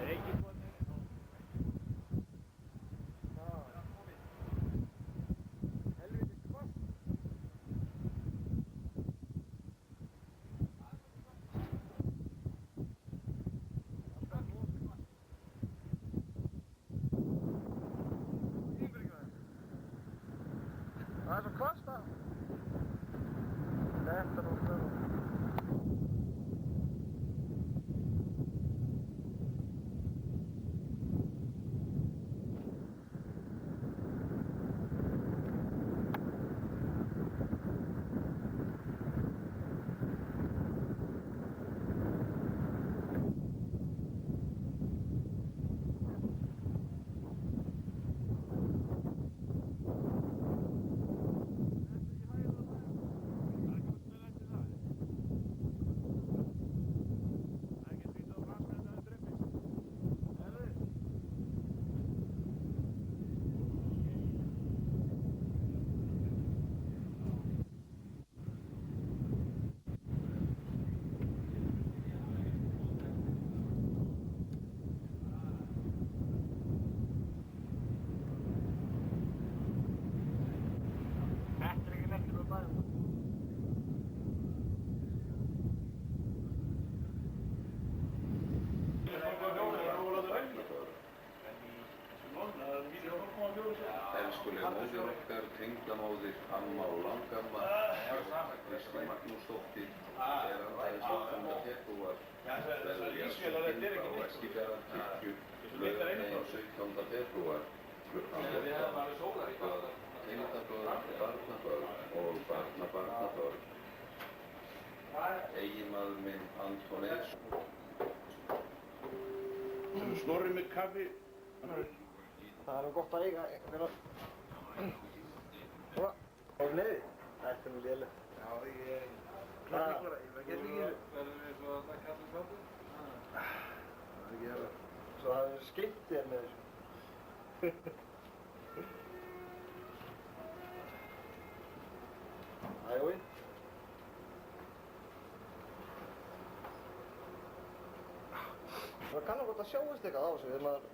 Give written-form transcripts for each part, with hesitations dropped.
Er enginn komið? Helviti hvort. Það er svo hvort það. Þetta nú stöðum. Elskulega móðir okkar, tengdamóðir, amma og langamma, Kristín Magnúsdóttir, er andaðist 8. febrúar, verður jarðsökinn á Eskifjarðarkirkju, laugardaginn 17. febrúar, klukkan 8, tengdabörn, barnabörn og barnabarnabörn. Eiginmaður minn Anton Edsson. Snorri með kaffi. Það er nú gott að eiga einhverja... Svona, á neyði. Þetta er nú lélegt. Já, ég... Hvað? Ég get ekki... Verðum við svo að taka allir sátu? Það er ekki það. Svo það er skeyttið hérna með þessu. Æjói. Það kann nú gott að sjáist eitthvað á þessu þegar maður...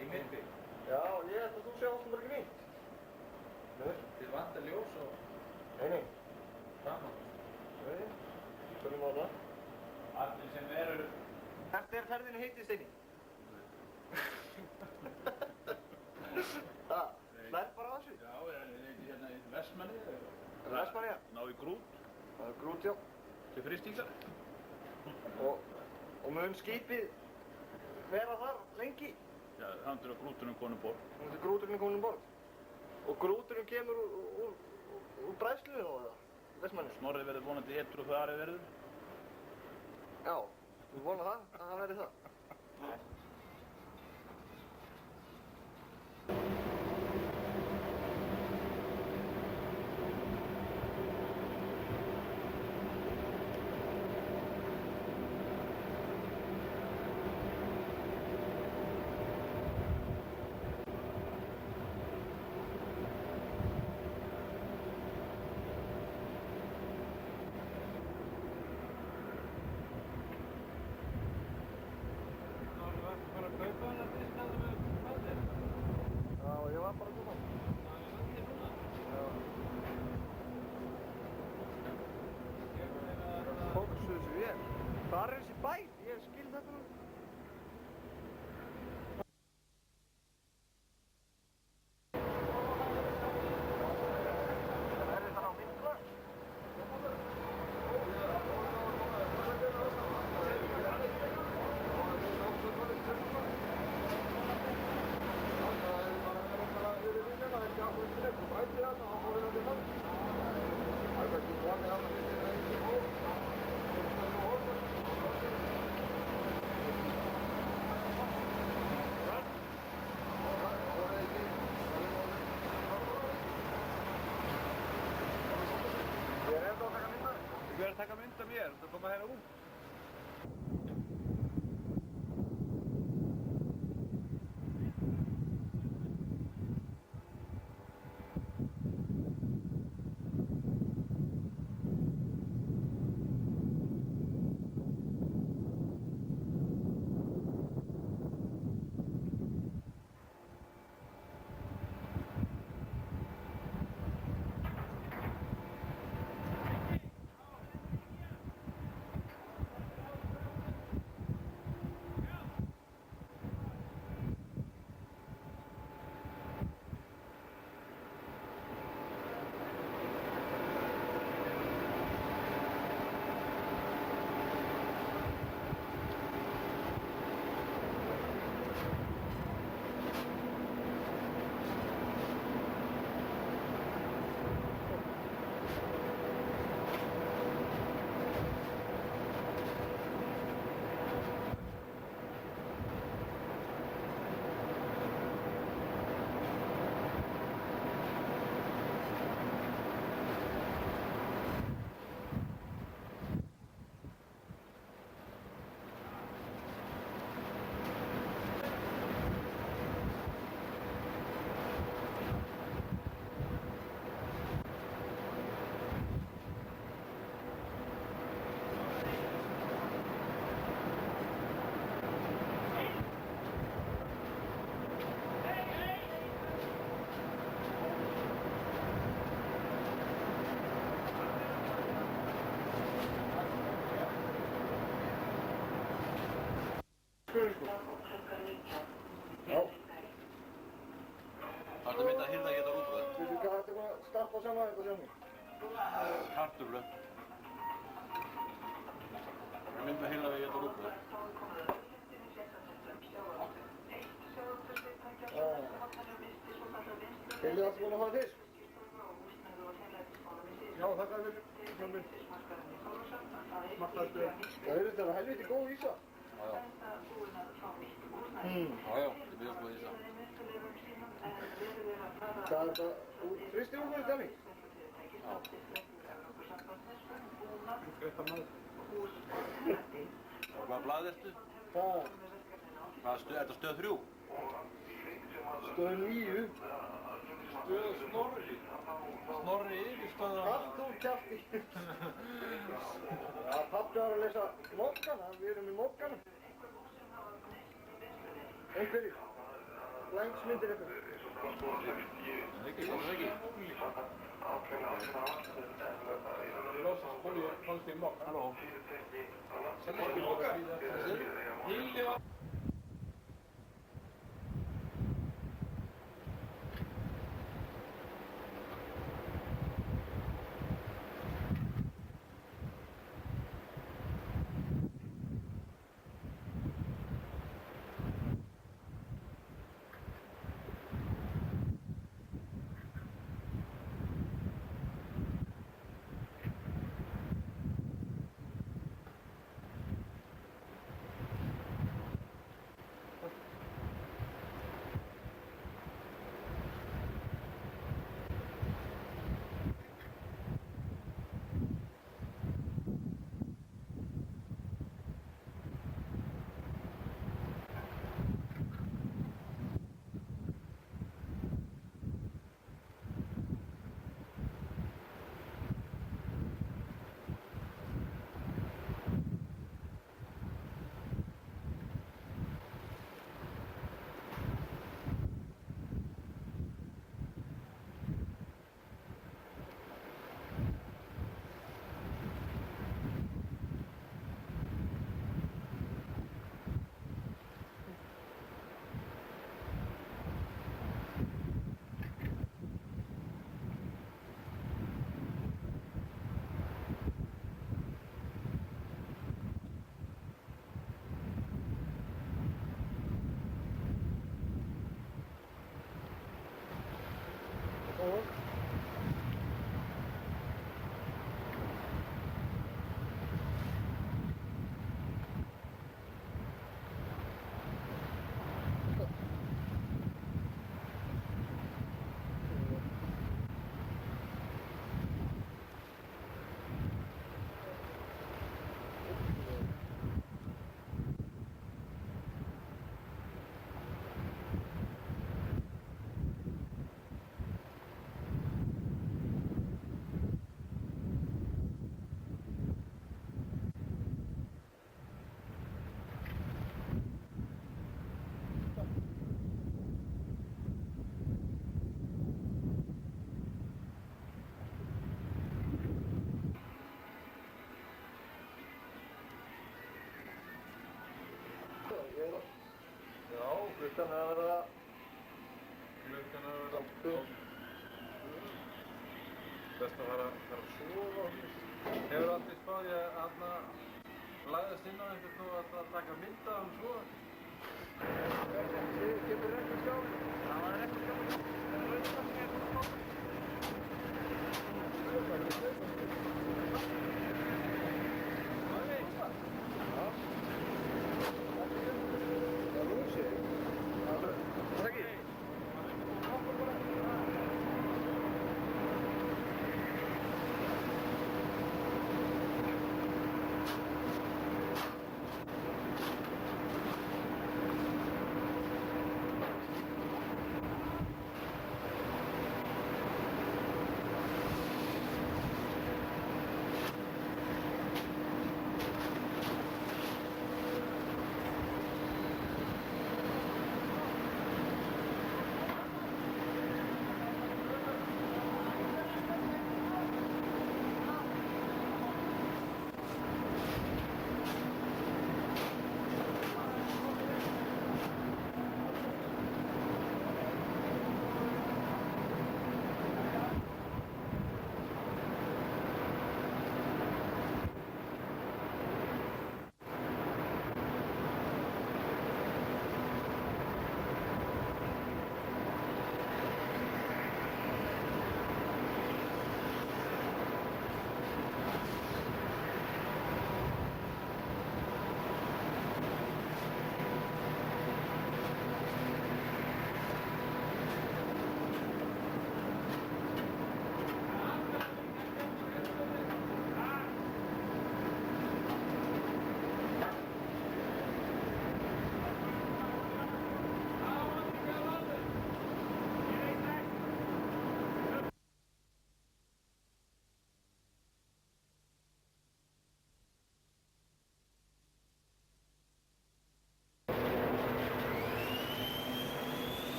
Í myndi? Já, ég held að þú sjást bara ekki nýtt. Þið vantar ljós og... Nei. Saman. Nei, förum á það. Allir sem eru... Hvert er ferðinni heitið, Steini? Slær bara á þessu? Já, hérna í Vestmanni. Vestmanni, já. Ná í Grút. Það er Grút, já. Til fristingar. Og mun skipið vera þar lengi? Já, þannig að grúturinn konum borð. Þannig að grúturinn komin um borð. Og grúturinn kemur úr bræðslunni þá, eða? Vestmanni? Snorri verður vonandi edru og það Ari verður. Já, við vonum það, að það verði það. Hvar er þessi bær? Ég skil þetta nú. Er þetta á Mikla? Þú verður að taka mynd af mér, þú koma hérna út. Varstu að mynda að hirða geta rúbröð? Veistu hvað þetta er búin að stappa saman þetta sjálf? Kartöflu. Ég mynda að hirða geta rúbröð. Vildu allt búin að hafa fisk? Já, þakka þér fyrir. Smakkaðu stöð. Það er þetta helviti góð ísa. Já, já. Já, já, þetta er mjög góð ísa. Hvað er þetta? Fristi úr hverju dæmi? Já. Skreittar maður. Og hvaða blað ertu? Hvað? Hvaða stöð? Er þetta stöð 3? Stöð 9. Stöð Snorri. Snorri yfirstöðar. Allt úr kjafti. Já, pappi var að lesa Mokkana. Við erum í Mokkana. Einhverjir. Længsmyndir eitthvað. Ekki, það ekki. Lósast, komst í Mokk. Halló. Sætti ekki Mokk. Hilli var... Klukkan er að verða... Klukkan er að verða... 8. Best að fara að sofa. Hefur aldrei spáð ég að lagðast inn á einhvern og að taka mynda á sofa? Kemur rekkurskjáli? Það var rekkurskjáli.